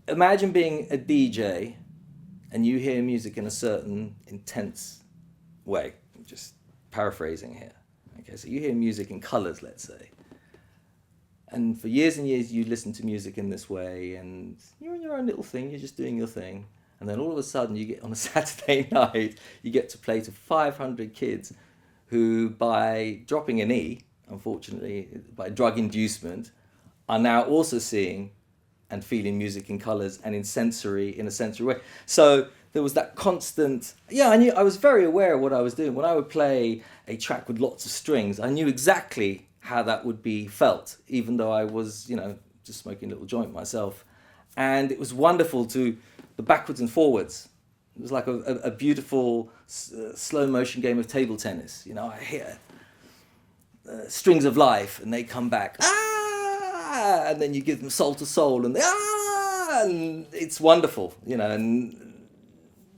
imagine being a DJ and you hear music in a certain intense way. I'm just paraphrasing here. Okay, so you hear music in colors, let's say. And for years and years, you listen to music in this way, and you're in your own little thing, you're just doing your thing. And then all of a sudden, you get on a Saturday night, you get to play to 500 kids who, by dropping an E, unfortunately, by drug inducement, are now also seeing and feeling music in colors and in a sensory way. So there was that constant, I was very aware of what I was doing. When I would play a track with lots of strings, I knew exactly how that would be felt, even though I was, just smoking a little joint myself. And it was wonderful to the backwards and forwards. It was like a beautiful slow motion game of table tennis. I hear strings of life and they come back, and then you give them soul to soul and and it's wonderful, and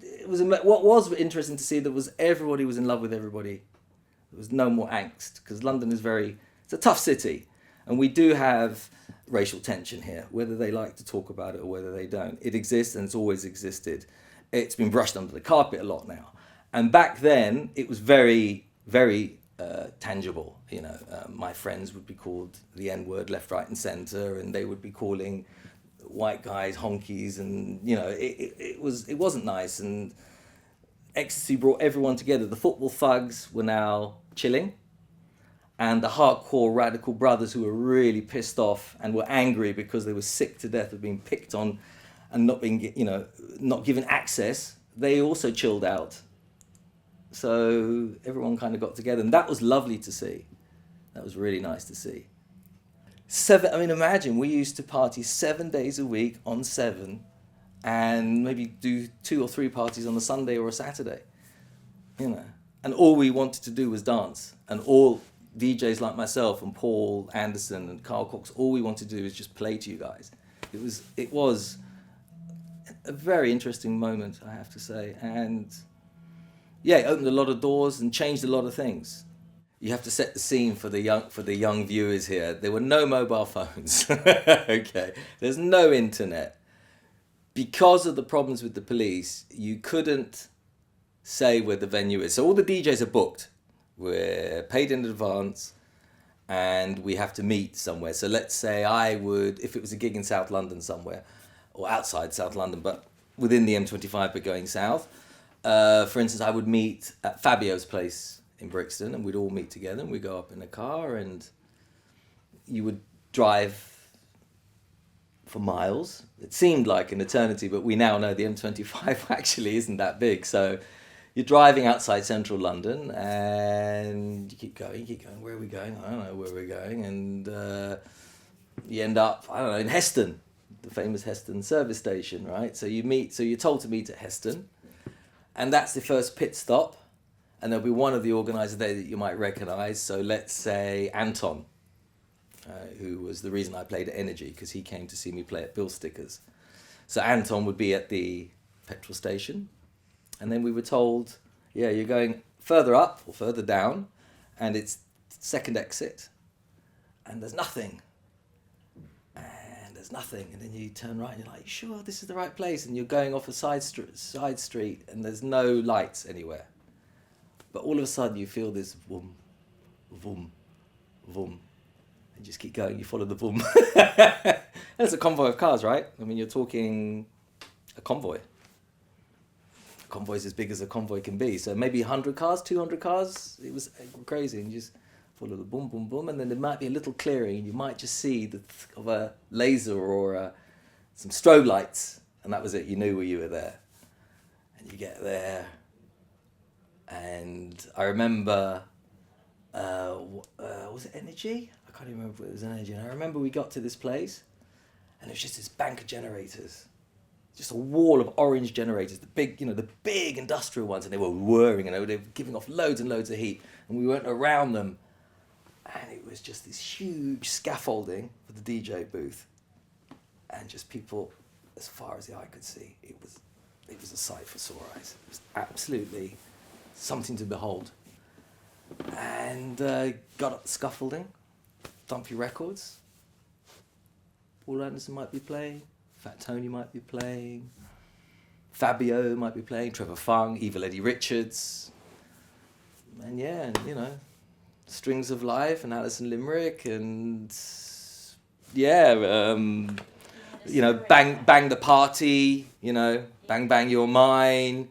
it was, what was interesting to see, that was everybody was in love with everybody. There was no more angst, because London is it's a tough city, and we do have racial tension here, whether they like to talk about it or whether they don't. It exists, and it's always existed. It's been brushed under the carpet a lot now. And back then, it was very, very tangible. My friends would be called the N-word left, right, and centre, and they would be calling white guys honkies, and it wasn't nice. And ecstasy brought everyone together. The football thugs were now chilling, and the hardcore radical brothers who were really pissed off and were angry because they were sick to death of being picked on and not being, not given access, they also chilled out. So everyone kind of got together, and that was lovely to see. That was really nice to see. Imagine we used to party 7 days a week on 7, and maybe do 2 or 3 parties on a Sunday or a Saturday, and all we wanted to do was dance. And all DJs like myself and Paul Anderson and Carl Cox, all we wanted to do is just play to you guys. It was a very interesting moment, I have to say, and it opened a lot of doors and changed a lot of things. You have to set the scene for the young viewers here. There were no mobile phones. Okay, there's no internet. Because of the problems with the police, you couldn't say where the venue is. So all the DJs are booked. We're paid in advance, and we have to meet somewhere. So let's say if it was a gig in South London somewhere, or outside South London, but within the M25 but going south, for instance, I would meet at Fabio's place in Brixton, and we'd all meet together, and we'd go up in a car, and you would drive for miles. It seemed like an eternity, but we now know the M25 actually isn't that big. So you're driving outside central London, and you keep going. Where are we going? I don't know where we're going. And you end up, in Heston, the famous Heston service station, right? So you're told to meet at Heston, and that's the first pit stop. And there'll be one of the organisers there that you might recognise. So let's say Anton, who was the reason I played at Energy, because he came to see me play at Bill Stickers. So Anton would be at the petrol station. And then we were told, you're going further up or further down, and it's second exit, and there's nothing. And then you turn right, and you're like, sure, this is the right place? And you're going off a side street, and there's no lights anywhere. But all of a sudden, you feel this vroom, vroom, vroom, and just keep going. You follow the vroom. And it's a convoy of cars, right? You're talking a convoy. A convoy's as big as a convoy can be. So maybe 100 cars, 200 cars. It was crazy. And you just follow the boom, boom, boom. And then there might be a little clearing, and you might just see of a laser or some strobe lights. And that was it. You knew where you were there. And you get there. And I remember, was it Energy? I can't even remember if it was Energy. And I remember we got to this place, and it was just this bank of generators. Just a wall of orange generators, the big industrial ones, and they were whirring, and they were giving off loads and loads of heat, and we went around them, and it was just this huge scaffolding for the DJ booth, and just people as far as the eye could see. It was a sight for sore eyes. It was absolutely something to behold. And got up the scaffolding, dump your records. Paul Anderson might be playing, Fat Tony might be playing. Fabio might be playing. Trevor Fung, Evil Eddie Richards. And yeah, you know, Strings of Life and Alison Limerick and yeah, you know, Bang the Party, you know, Bang Bang You're Mine.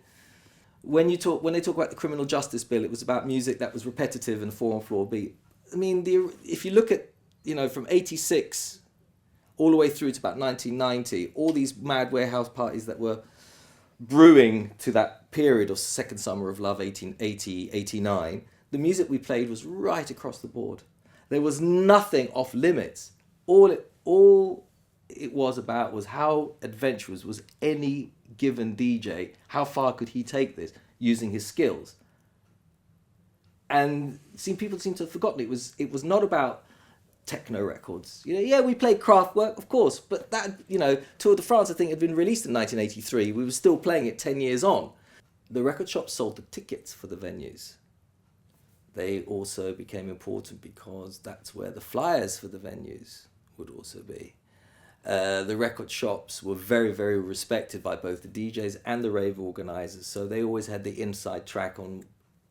When they talk about the criminal justice bill, it was about music that was repetitive and 4-on-4 beat. I mean, if you look at, you know, from 86 all the way through to about 1990, all these mad warehouse parties that were brewing to that period of Second Summer of Love, 1880, 89, the music we played was right across the board. There was nothing off limits. All it was about was how adventurous was any given DJ, how far could he take this using his skills. And people seem to have forgotten it was not about techno records. You know, yeah, we played Kraftwerk, of course, but that, you know, Tour de France, I think, had been released in 1983. We were still playing it 10 years on. The record shops sold the tickets for the venues. They also became important because that's where the flyers for the venues would also be. The record shops were very, very respected by both the DJs and the rave organizers, so they always had the inside track on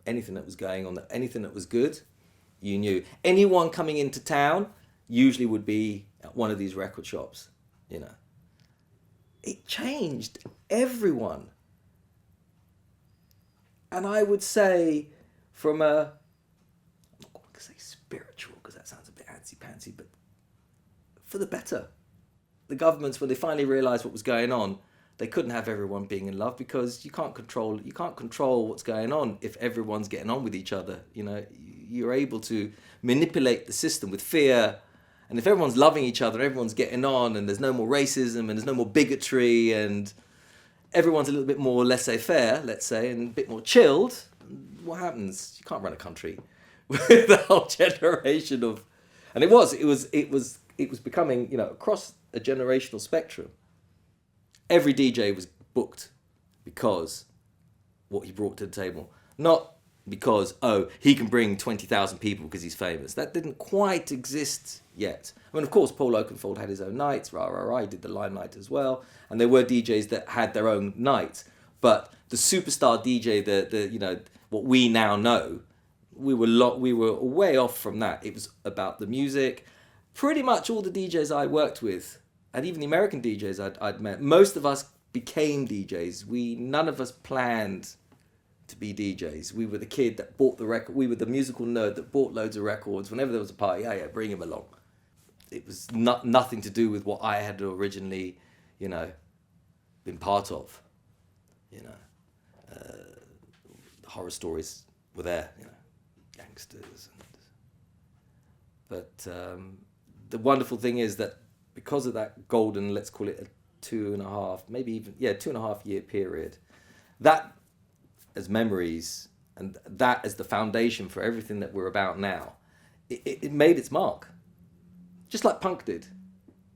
anything that was going on, anything that was good. You knew. Anyone coming into town usually would be at one of these record shops, you know. It changed everyone. And I would say from a, I'm not going to say spiritual because that sounds a bit antsy-pantsy, but for the better. The governments, when they finally realised what was going on, they couldn't have everyone being in love because you can't control what's going on if everyone's getting on with each other. You know, you're able to manipulate the system with fear, and if everyone's loving each other, everyone's getting on, and there's no more racism and there's no more bigotry, and everyone's a little bit more laissez-faire, let's say, and a bit more chilled, what happens? You can't run a country with a whole generation of, and it was becoming, you know, across a generational spectrum. Every DJ was booked because what he brought to the table. Not because, oh, he can bring 20,000 people because he's famous. That didn't quite exist yet. I mean, of course, Paul Oakenfold had his own nights, he did the Limelight as well. And there were DJs that had their own nights. But the superstar DJ, the you know, what we now know, we were way off from that. It was about the music. Pretty much all the DJs I worked with, and even the American DJs I'd met, most of us became DJs. None of us planned to be DJs. We were the kid that bought the record. We were the musical nerd that bought loads of records. Whenever there was a party, yeah, bring him along. It was nothing to do with what I had originally, you know, been part of. You know, the horror stories were there, you know, gangsters. But the wonderful thing is that because of that golden, let's call it a 2.5, maybe even, 2.5 year period, that as memories and that as the foundation for everything that we're about now, it made its mark. Just like punk did.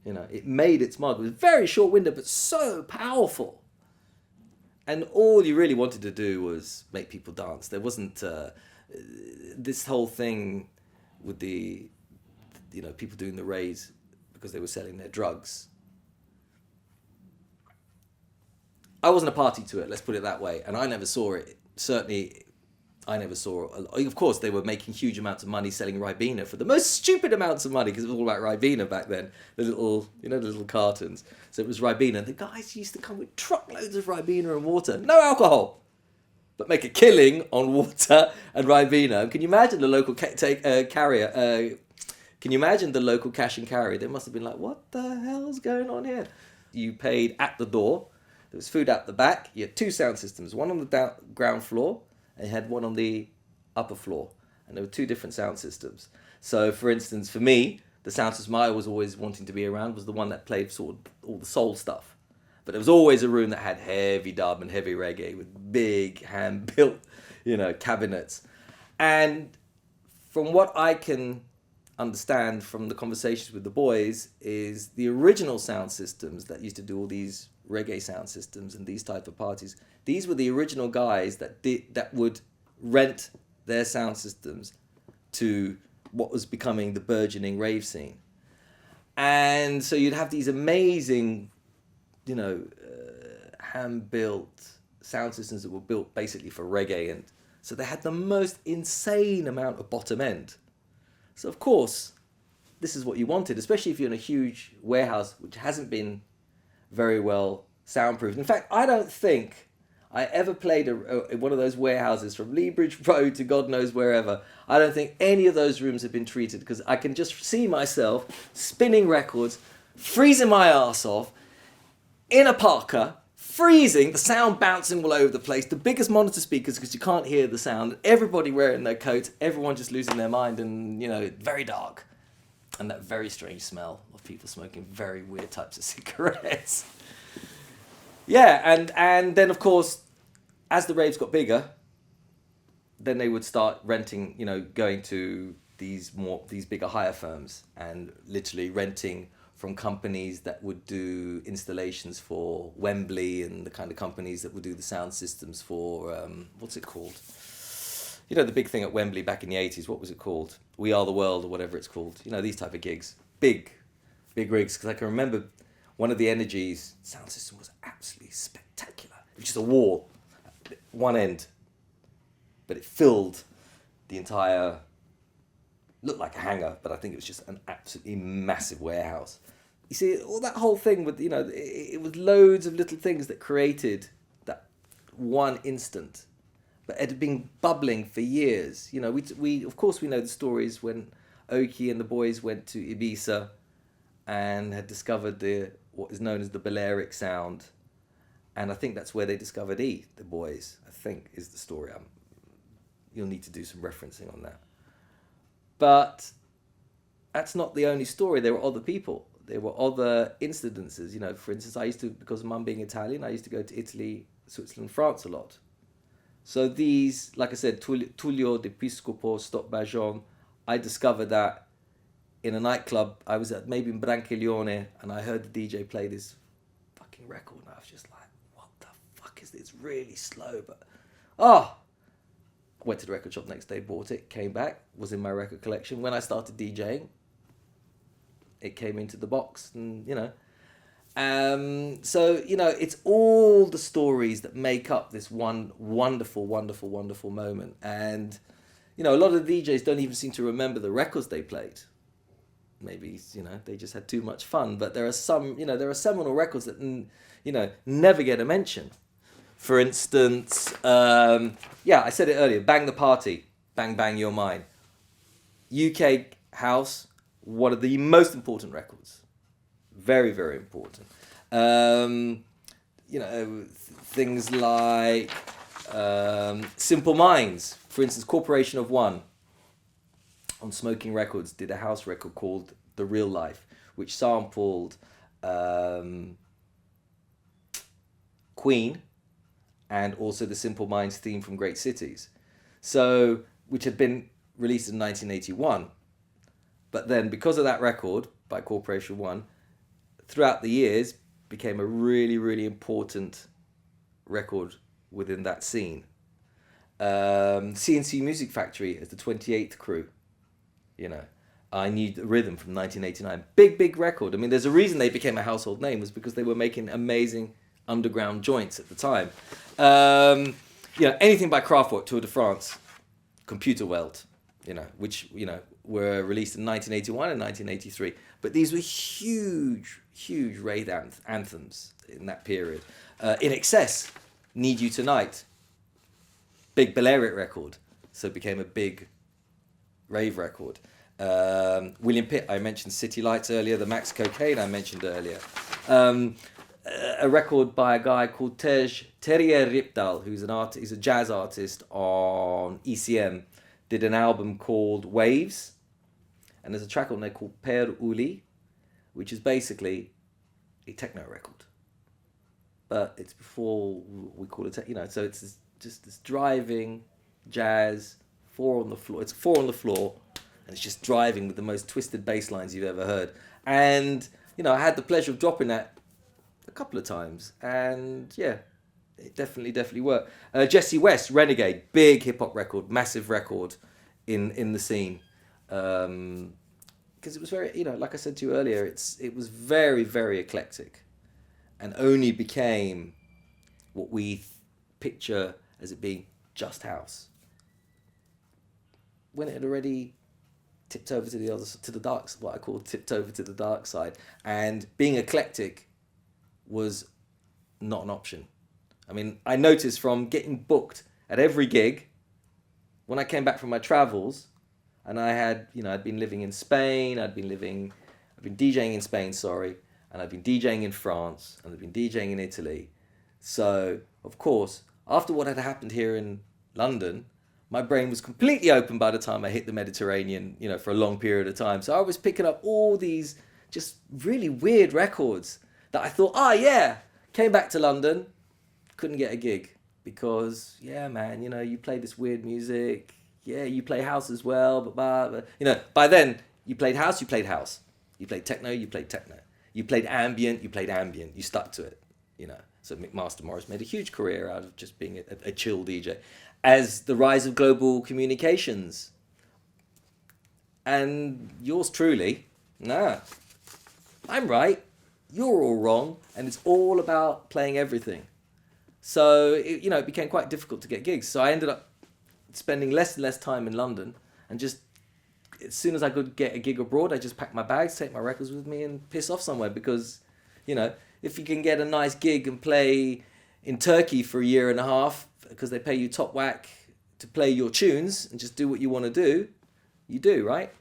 You know, it made its mark. It was a very short window, but so powerful. And all you really wanted to do was make people dance. There wasn't this whole thing with the, you know, people doing the raves because they were selling their drugs. I wasn't a party to it, let's put it that way, and I never saw it. Certainly, I never saw it. Of course, they were making huge amounts of money selling Ribena for the most stupid amounts of money because it was all about Ribena back then. The little cartons. So it was Ribena. The guys used to come with truckloads of Ribena and water, no alcohol, but make a killing on water and Ribena. Can you imagine the local carrier? Can you imagine the local cash and carry? They must have been like, what the hell's going on here? You paid at the door. There was food out the back. You had 2 sound systems, one on the ground floor, and you had one on the upper floor. And there were 2 different sound systems. So, for instance, for me, the sound system I was always wanting to be around was the one that played sort of all the soul stuff. But there was always a room that had heavy dub and heavy reggae with big hand-built, you know, cabinets. And from what I can understand from the conversations with the boys is the original sound systems that used to do all these reggae sound systems and these type of parties, these were the original guys that would rent their sound systems to what was becoming the burgeoning rave scene. And so you'd have these amazing hand-built sound systems that were built basically for reggae, and so they had the most insane amount of bottom end. So of course, this is what you wanted, especially if you're in a huge warehouse which hasn't been very well soundproofed. In fact, I don't think I ever played in one of those warehouses from Lea Bridge Road to God knows wherever. I don't think any of those rooms have been treated, because I can just see myself spinning records, freezing my ass off, in a parka, freezing, the sound bouncing all over the place, the biggest monitor speakers because you can't hear the sound, everybody wearing their coats, everyone just losing their mind, and, very dark. And that very strange smell of people smoking very weird types of cigarettes. Yeah, and then of course, as the raves got bigger, then they would start renting, going to these bigger hire firms and literally renting from companies that would do installations for Wembley, and the kind of companies that would do the sound systems for, what's it called? The big thing at Wembley back in the 80s, what was it called? We Are the World, or whatever it's called. These type of gigs. Big rigs. Because I can remember one of the Energies sound system was absolutely spectacular. It was just a wall at one end. But it filled the entire, looked like a hangar, but I think it was just an absolutely massive warehouse. You see, all that whole thing with, it was loads of little things that created that one instant. But it had been bubbling for years. We of course we know the stories when Oki and the boys went to Ibiza and had discovered what is known as the Balearic sound, and I think that's where they discovered the boys. I think is the story. You'll need to do some referencing on that. But that's not the only story. There were other people. There were other incidences. For instance, I used to, because of Mum being Italian, I used to go to Italy, Switzerland, France a lot. So these, like I said, Tullio d'Episcopo, Stop Bajon, I discovered that in a nightclub. I was at maybe in Branchiglione, and I heard the DJ play this fucking record, and I was just like, what the fuck is this? It's really slow, but went to the record shop the next day, bought it, came back, was in my record collection. When I started DJing, it came into the box, and so it's all the stories that make up this one wonderful moment. And a lot of the DJs don't even seem to remember the records they played. Maybe they just had too much fun. But there are some there are seminal records that never get a mention. For instance, I said it earlier, Bang the Party, Bang Bang You're Mine. UK house, one of the most important records. Very, very important. Things like Simple Minds, for instance, Corporation of One on Smoking Records did a house record called The Real Life, which sampled Queen and also the Simple Minds theme from Great Cities, so which had been released in 1981. But then, because of that record by Corporation One, throughout the years, became a really, really important record within that scene. CNC Music Factory as the 28th Crew. I Need the Rhythm from 1989. Big record. I mean, there's a reason they became a household name, was because they were making amazing underground joints at the time. Anything by Kraftwerk, Tour de France, Computer Welt, which, were released in 1981 and 1983. But these were huge rave anthems in that period. In Excess, Need You Tonight, big Balearic record, so it became a big rave record. William Pitt, I mentioned City Lights earlier, the Max Cocaine I mentioned earlier. A record by a guy called Terrier Ripdal, who's an artist, he's a jazz artist on ECM, did an album called Waves, and there's a track on there called Per Uli, which is basically a techno record. But it's before we call it, so it's just this driving jazz, four on the floor. It's four on the floor, and it's just driving with the most twisted bass lines you've ever heard. And, I had the pleasure of dropping that a couple of times, and yeah, it definitely worked. Jesse West, Renegade, big hip-hop record, massive record in the scene. Because it was very, like I said to you earlier, it was very, very eclectic. and only became what we picture as it being just house, when it had already tipped over to the dark, what I call tipped over to the dark side, and being eclectic was not an option. I mean, I noticed from getting booked at every gig, when I came back from my travels, and I had, I'd been living in Spain, I'd been DJing in Spain, and I'd been DJing in France, and I'd been DJing in Italy. So, of course, after what had happened here in London, my brain was completely open by the time I hit the Mediterranean, for a long period of time. So I was picking up all these just really weird records that I thought, came back to London, couldn't get a gig because, man, you play this weird music. Yeah, you play house as well, but by then you played house. You played techno, you played techno. You played ambient, you stuck to it, So Master Morris made a huge career out of just being a chill DJ. As the rise of global communications. And yours truly, I'm right, you're all wrong, and it's all about playing everything. So, it became quite difficult to get gigs. So I ended up spending less and less time in London, and just, as soon as I could get a gig abroad, I just packed my bags, take my records with me, and piss off somewhere. Because, if you can get a nice gig and play in Turkey for a year and a half, because they pay you top whack to play your tunes and just do what you want to do, you do, right?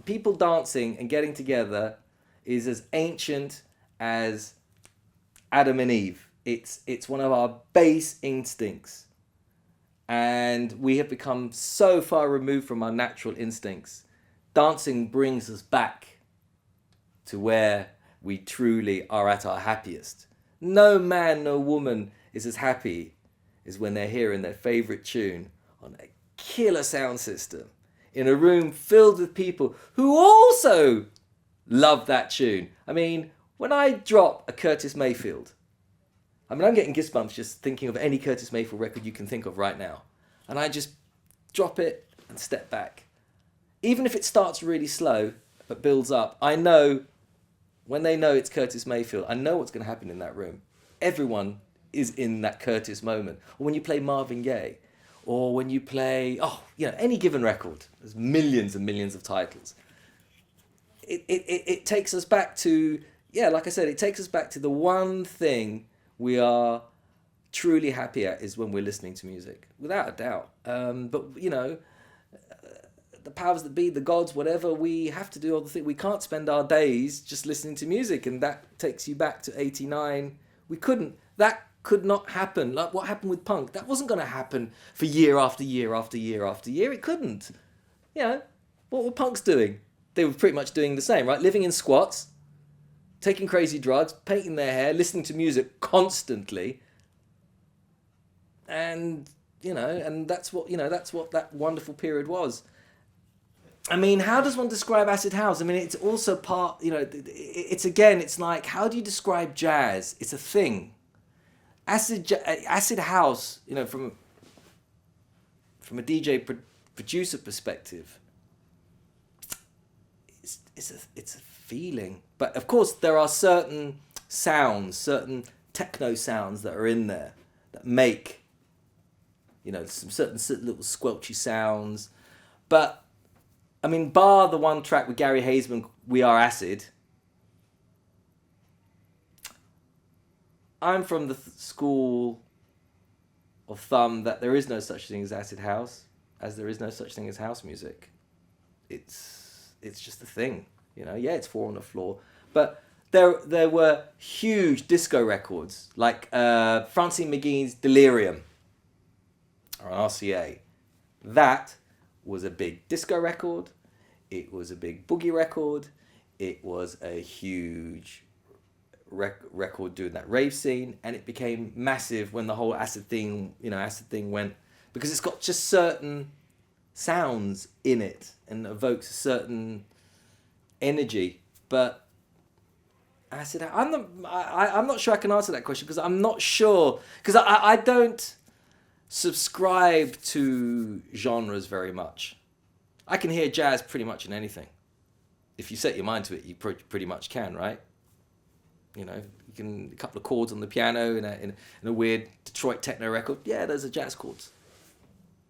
People dancing and getting together is as ancient as Adam and Eve. It's one of our base instincts. And we have become so far removed from our natural instincts. Dancing brings us back to where we truly are at our happiest. No man, no woman is as happy as when they're hearing their favorite tune on a killer sound system in a room filled with people who also love that tune. I mean, when I drop a Curtis Mayfield, I'm getting goosebumps just thinking of any Curtis Mayfield record you can think of right now. And I just drop it and step back. Even if it starts really slow but builds up, I know when they know it's Curtis Mayfield, I know what's going to happen in that room. Everyone is in that Curtis moment. Or when you play Marvin Gaye, or when you play, any given record. There's millions and millions of titles. It takes us back to, like I said, it takes us back to the one thing we are truly happy at is when we're listening to music, without a doubt. But, the powers that be, the gods, whatever, we have to do all the things. We can't spend our days just listening to music, and that takes you back to 89. That could not happen. Like what happened with punk, that wasn't going to happen for year after year after year after year. It couldn't. What were punks doing? They were pretty much doing the same, right? Living in squats, taking crazy drugs, painting their hair, listening to music constantly. And, and that's what that wonderful period was. I mean, how does one describe acid house? I mean, it's also part, it's like, how do you describe jazz? It's a thing. Acid house, from a DJ producer perspective, it's a feeling. But of course, there are certain sounds, certain techno sounds that are in there that make, some certain little squelchy sounds. But I mean, bar the one track with Gary Hazeman, We Are Acid, I'm from the school of thumb that there is no such thing as acid house, as there is no such thing as house music. It's just a thing, it's four on the floor. But there were huge disco records, like Francine McGee's Delirium, on RCA. That was a big disco record. It was a big boogie record. It was a huge record doing that rave scene, and it became massive when the whole acid thing went, because it's got just certain sounds in it and evokes a certain energy. But acid, I'm not sure I can answer that question, because I'm not sure, because I don't subscribe to genres very much. I can hear jazz pretty much in anything. If you set your mind to it, you pretty much can, right? You can a couple of chords on the piano in a weird Detroit techno record. Yeah, those are jazz chords.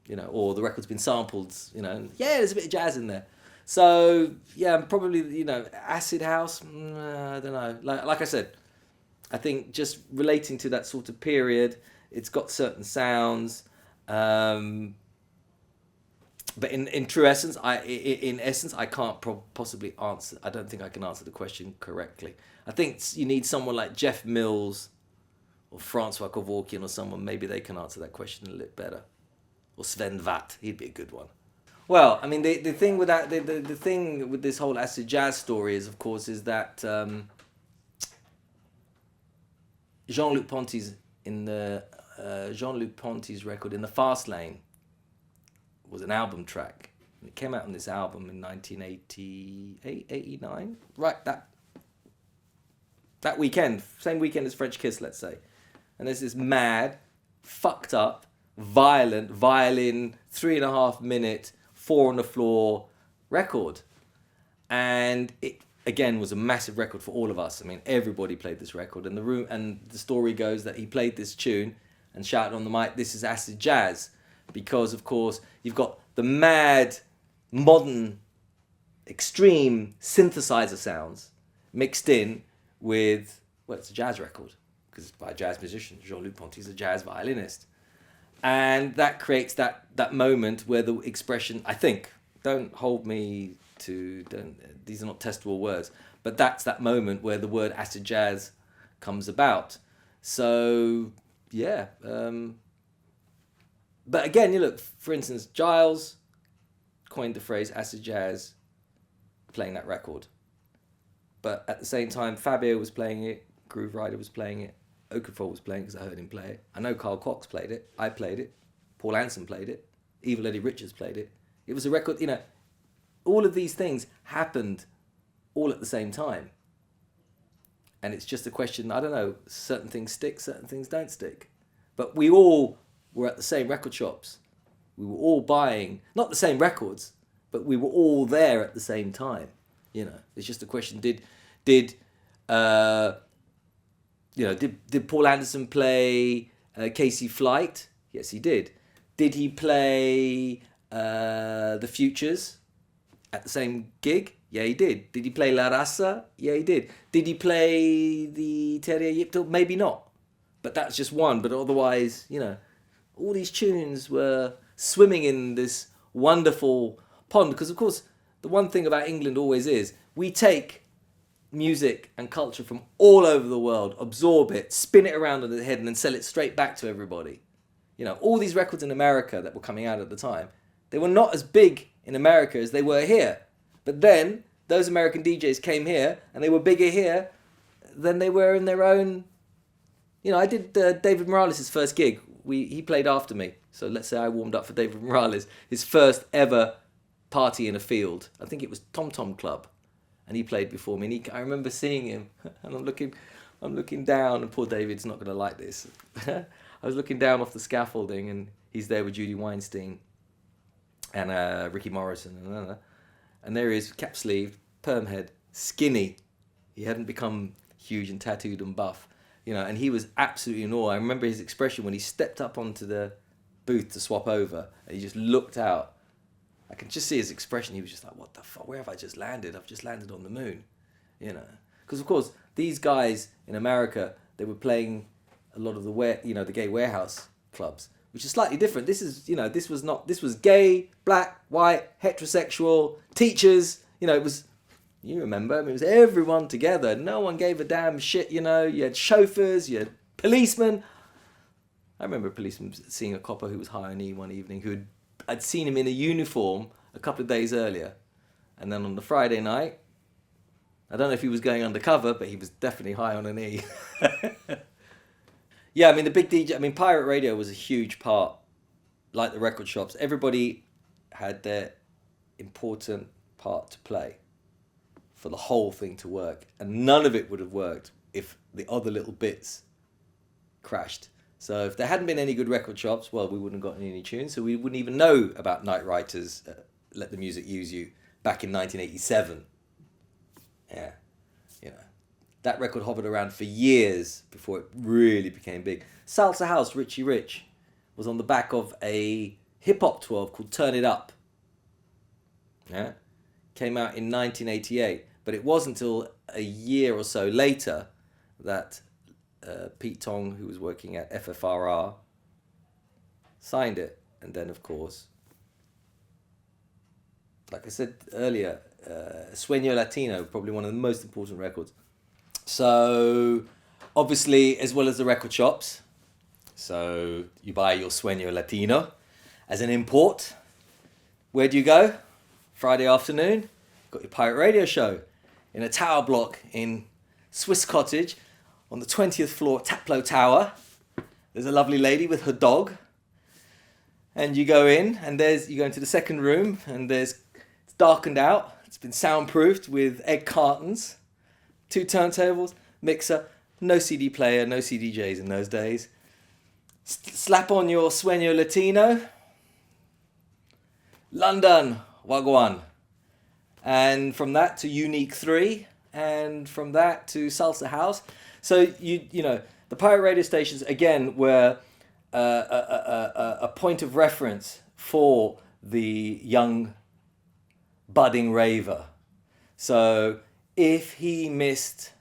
You know, or the record's been sampled. You know, and yeah, there's a bit of jazz in there. So yeah, probably, you know, acid house. I don't know. Like I said, I think just relating to that sort of period, it's got certain sounds. But in true essence, in essence, I can't possibly answer. I don't think I can answer the question correctly. I think you need someone like Jeff Mills or Francois Kevorkian or someone. Maybe they can answer that question a little better. Or Sven Vath, he'd be a good one. Well, I mean, the thing with that, the thing with this whole acid jazz story is, of course, is that Jean-Luc Ponty's record In the Fast Lane was an album track. It came out on this album in 1988, 89. Right, that weekend, same weekend as French Kiss, let's say. And there's this mad, fucked up, violent, violin, 3.5 minute, 4 on the floor record. And it, again, was a massive record for all of us. I mean, everybody played this record. And the story goes that he played this tune and shouted on the mic, "This is acid jazz." Because, of course, you've got the mad, modern, extreme synthesizer sounds mixed in with, well, it's a jazz record, because it's by a jazz musician. Jean-Luc Ponty's a jazz violinist. And that creates that moment where the expression, I think, don't hold me to, these are not testable words, but that's that moment where the word acid jazz comes about. So, yeah, but again, you look, for instance, Giles coined the phrase acid jazz playing that record. But at the same time, Fabio was playing it, Groove Rider was playing it, Okafor was playing it because I heard him play it. I know Carl Cox played it, I played it, Paul Anson played it, Evil Eddie Richards played it. It was a record, you know, all of these things happened all at the same time. And it's just a question, I don't know, certain things stick, certain things don't stick. But we all were at the same record shops. We were all buying, not the same records, but we were all there at the same time. You know, it's just a question, did Paul Anderson play Casey Flight? Yes, he did. Did he play The Futures at the same gig? Yeah, he did. Did he play La Raza? Yeah, he did. Did he play the Terje Yipto? Maybe not. But that's just one. But otherwise, you know, all these tunes were swimming in this wonderful pond. Because, of course, the one thing about England always is we take music and culture from all over the world, absorb it, spin it around on the head, and then sell it straight back to everybody. You know, all these records in America that were coming out at the time, they were not as big in America as they were here. But then those American DJs came here and they were bigger here than they were in their own. You know, I did David Morales' first gig. He played after me. So let's say I warmed up for David Morales, his first ever party in a field. I think it was Tom Tom Club. And he played before me. And I remember seeing him and I'm looking down, and poor David's not going to like this. I was looking down off the scaffolding and he's there with Judy Weinstein and Ricky Morrison. And there he is, cap sleeved, perm head, skinny. He hadn't become huge and tattooed and buff. You know, and he was absolutely in awe. I remember his expression when he stepped up onto the booth to swap over, and he just looked out. I can just see his expression. He was just like, what the fuck? Where have I just landed? I've just landed on the moon. You know, because of course, these guys in America, they were playing a lot of the gay warehouse clubs, which is slightly different. This was gay, black, white, heterosexual, teachers, you know, you remember, it was everyone together. No one gave a damn shit, you know. You had chauffeurs, you had policemen. I remember a policeman seeing a copper who was high on E one evening I'd seen him in a uniform a couple of days earlier. And then on the Friday night, I don't know if he was going undercover, but he was definitely high on an E. Yeah, I mean, the big DJ, pirate radio was a huge part, like the record shops. Everybody had their important part to play for the whole thing to work. And none of it would have worked if the other little bits crashed. So if there hadn't been any good record shops, well, we wouldn't have gotten any tunes. So we wouldn't even know about Night Writers, Let the Music Use You, back in 1987. Yeah, you know. That record hovered around for years before it really became big. Salsa House, Richie Rich, was on the back of a hip-hop 12 called Turn It Up. Yeah? Came out in 1988. But it wasn't until a year or so later that Pete Tong, who was working at FFRR, signed it. And then, of course, like I said earlier, Sueño Latino, probably one of the most important records. So, obviously, as well as the record shops, so you buy your Sueño Latino as an import. Where do you go? Friday afternoon, got your pirate radio show in a tower block in Swiss Cottage on the 20th floor Taplow Tower. There's a lovely lady with her dog. And you go in, and you go into the second room, and it's darkened out. It's been soundproofed with egg cartons, 2 turntables, mixer, no CD player, no CDJs in those days. Slap on your Sueño Latino. London, Wagwan. And from that to Unique 3, and from that to Salsa House. So, you know, the pirate radio stations, again, were a point of reference for the young budding raver. So if he missed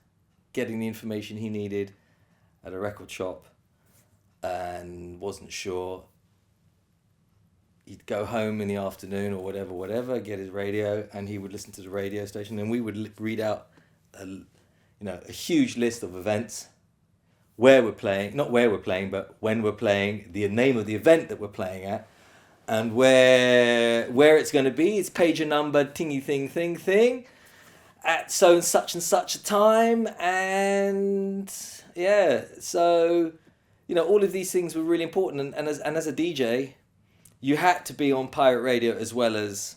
getting the information he needed at a record shop and wasn't sure, he'd go home in the afternoon or whatever, get his radio, and he would listen to the radio station, and we would read out a huge list of events, where we're playing, not where we're playing, but when we're playing, the name of the event that we're playing at, and where it's going to be. It's pager number tingy thing at so and such a time, and yeah, so all of these things were really important, and as a DJ, you had to be on pirate radio as well as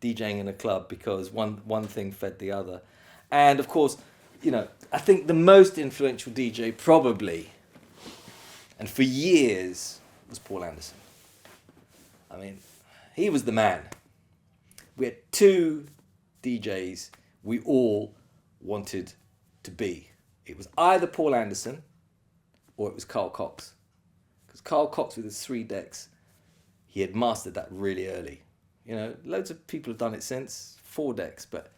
DJing in a club, because one thing fed the other. And of course, I think the most influential DJ probably, and for years, was Paul Anderson. I mean, he was the man. We had 2 DJs we all wanted to be. It was either Paul Anderson or it was Carl Cox. Because Carl Cox, with his 3 decks, he had mastered that really early. Loads of people have done it since, 4 decks, but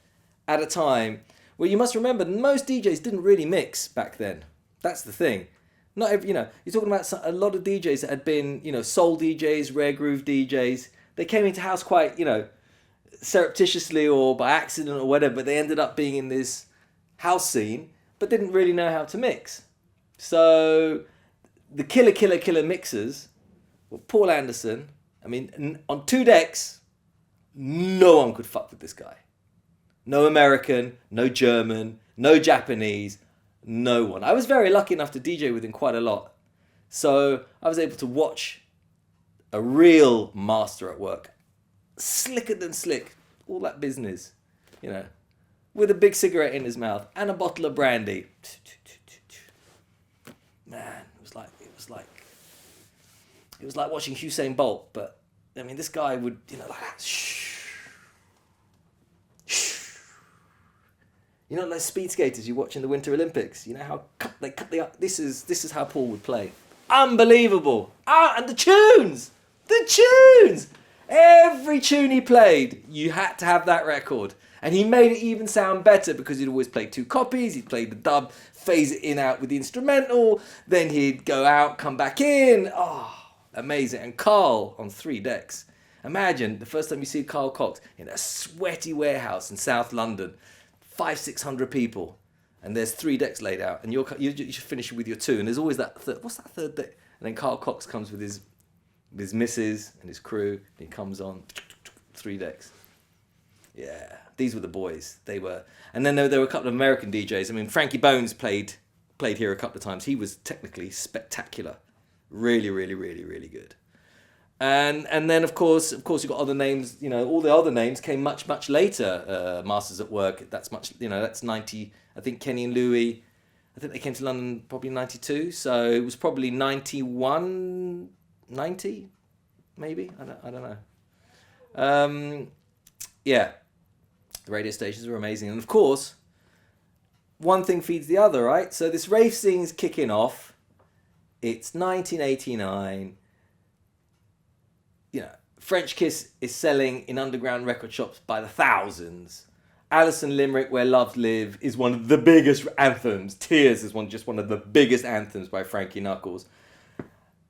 at a time where you must remember most DJs didn't really mix back then. That's the thing. Not every, you're talking about a lot of DJs that had been, soul DJs, rare groove DJs. They came into house quite, surreptitiously or by accident or whatever, but they ended up being in this house scene, but didn't really know how to mix. So the killer mixers were Paul Anderson. I mean, on 2 decks, no one could fuck with this guy. No American, no German, no Japanese, no one. I was very lucky enough to DJ with him quite a lot. So I was able to watch a real master at work. Slicker than slick. All that business, with a big cigarette in his mouth and a bottle of brandy. Man, it was like watching Usain Bolt, but I mean, this guy would, like that. Like speed skaters you watch in the Winter Olympics. How they cut the up. This is how Paul would play. Unbelievable. And the tunes. Every tune he played, you had to have that record. And he made it even sound better because he'd always play 2 copies. He'd play the dub, phase it in out with the instrumental. Then he'd go out, come back in. Oh, amazing. And Carl on 3 decks. Imagine the first time you see Carl Cox in a sweaty warehouse in South London. 500-600 people, and there's 3 decks laid out, and you should finish with your 2, and there's always that what's that 3rd deck? And then Carl Cox comes with his missus and his crew, and he comes on 3 decks. Yeah, these were the boys. They were, and then there were a couple of American DJs. I mean, Frankie Bones played here a couple of times. He was technically spectacular, really good. And then of course you've got other names. All the other names came much later. Masters at Work. That's that's 90. I think Kenny and Louie. I think they came to London probably in 92. So it was probably 91, 90, maybe. I don't know. Yeah, the radio stations were amazing, and of course, one thing feeds the other, right? So this rave scene's kicking off. It's 1989. You know, French Kiss is selling in underground record shops by the thousands. Alison Limerick, Where Love Live, is one of the biggest anthems. Tears is just one of the biggest anthems by Frankie Knuckles.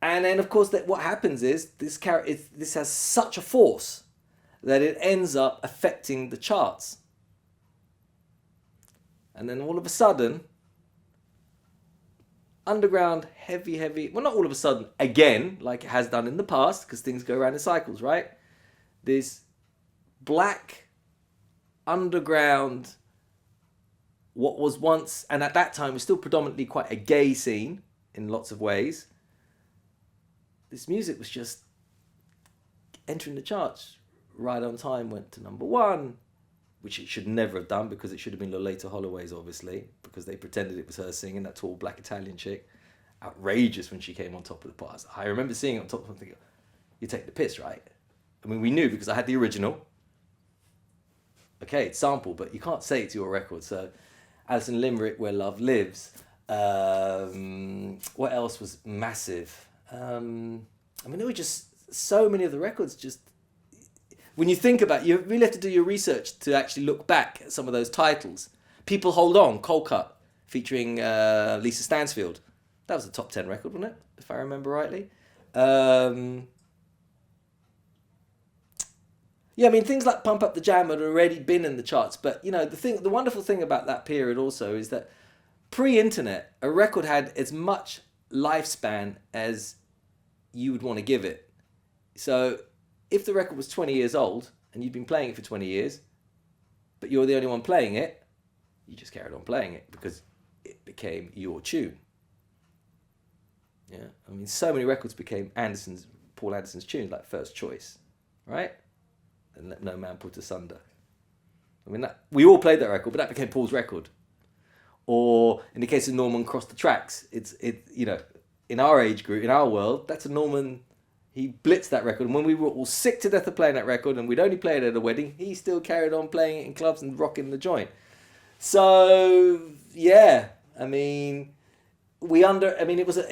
And then, of course, what happens is this has such a force that it ends up affecting the charts. And then all of a sudden, underground, heavy, well, not all of a sudden, again, like it has done in the past, because things go around in cycles, right? This black underground, what was once, and at that time was still predominantly quite a gay scene in lots of ways. This music was just entering the charts right on time, went to number one, which it should never have done, because it should have been Lolita Holloway's, obviously, because they pretended it was her singing, that tall black Italian chick. Outrageous when she came on top of the parts. I remember seeing it on top of something. You take the piss, right? I mean, we knew because I had the original. Okay, it's sampled, but you can't say it's your record. So, Alison Limerick, Where Love Lives. What else was massive? I mean, there were just so many of the records. Just when you think about it, you really have to do your research to actually look back at some of those titles. People Hold On, Cold Cut, featuring Lisa Stansfield. That was a top 10 record, wasn't it? If I remember rightly. Yeah, I mean, things like Pump Up the Jam had already been in the charts, but you know, the wonderful thing about that period also is that pre-internet, a record had as much lifespan as you would want to give it. So if the record was 20 years old and you'd been playing it for 20 years, but you're the only one playing it, you just carried on playing it because it became your tune. Yeah, I mean, so many records became Paul Anderson's tunes, like First Choice, right? And Let No Man Put Asunder. I mean, we all played that record, but that became Paul's record. Or in the case of Norman Cross the Tracks, you know, in our age group, in our world, that's a Norman. He blitzed that record, and when we were all sick to death of playing that record, and we'd only play it at a wedding, he still carried on playing it in clubs and rocking the joint. So yeah, I mean, because of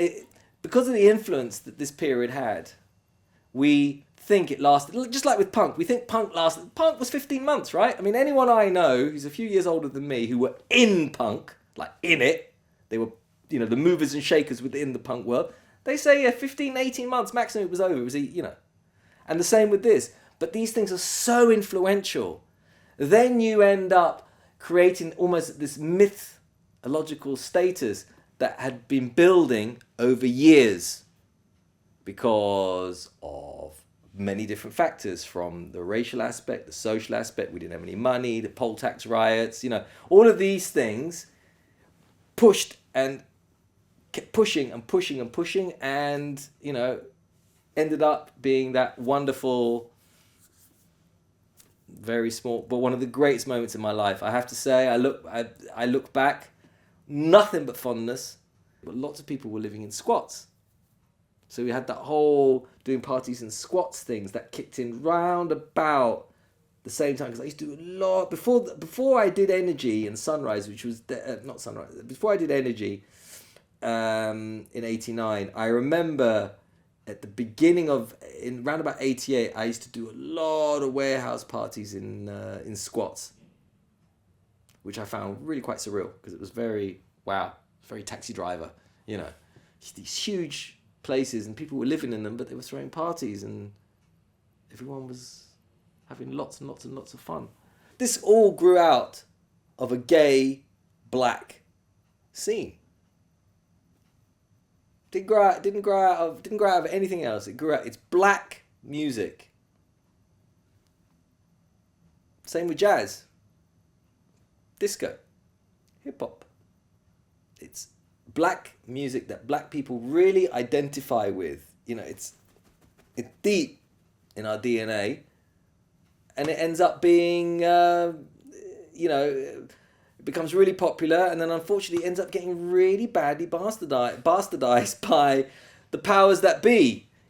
the influence that this period had, we think it lasted, just like with punk. We think punk lasted. Punk was 15 months, right? I mean, anyone I know who's a few years older than me who were in punk, like in it, they were, you know, the movers and shakers within the punk world, they say, yeah, 15, 18 months maximum, it was over. It was, you know. And the same with this. But these things are so influential. Then you end up creating almost this mythological status that had been building over years because of many different factors, from the racial aspect, the social aspect, we didn't have any money, the poll tax riots, you know, all of these things pushed and kept pushing and pushing and pushing, and, you know, ended up being that wonderful, very small, but one of the greatest moments in my life. I have to say, I look back, nothing but fondness, but lots of people were living in squats. So we had that whole doing parties in squats things that kicked in round about the same time, because I used to do a lot before I did Energy and Sunrise, which was not Sunrise. Before I did Energy, in '89, I remember at the beginning in round about '88, I used to do a lot of warehouse parties in squats, which I found really quite surreal, because it was very Taxi Driver, you know, these huge places and people were living in them, but they were throwing parties and everyone was having lots and lots and lots of fun. This all grew out of a gay black scene. Didn't grow out of anything else. It's black music. Same with jazz, disco, hip hop. It's black music that black people really identify with. You know, it's deep in our DNA, and it ends up being, you know, it becomes really popular, and then unfortunately ends up getting really badly bastardized by the powers that be.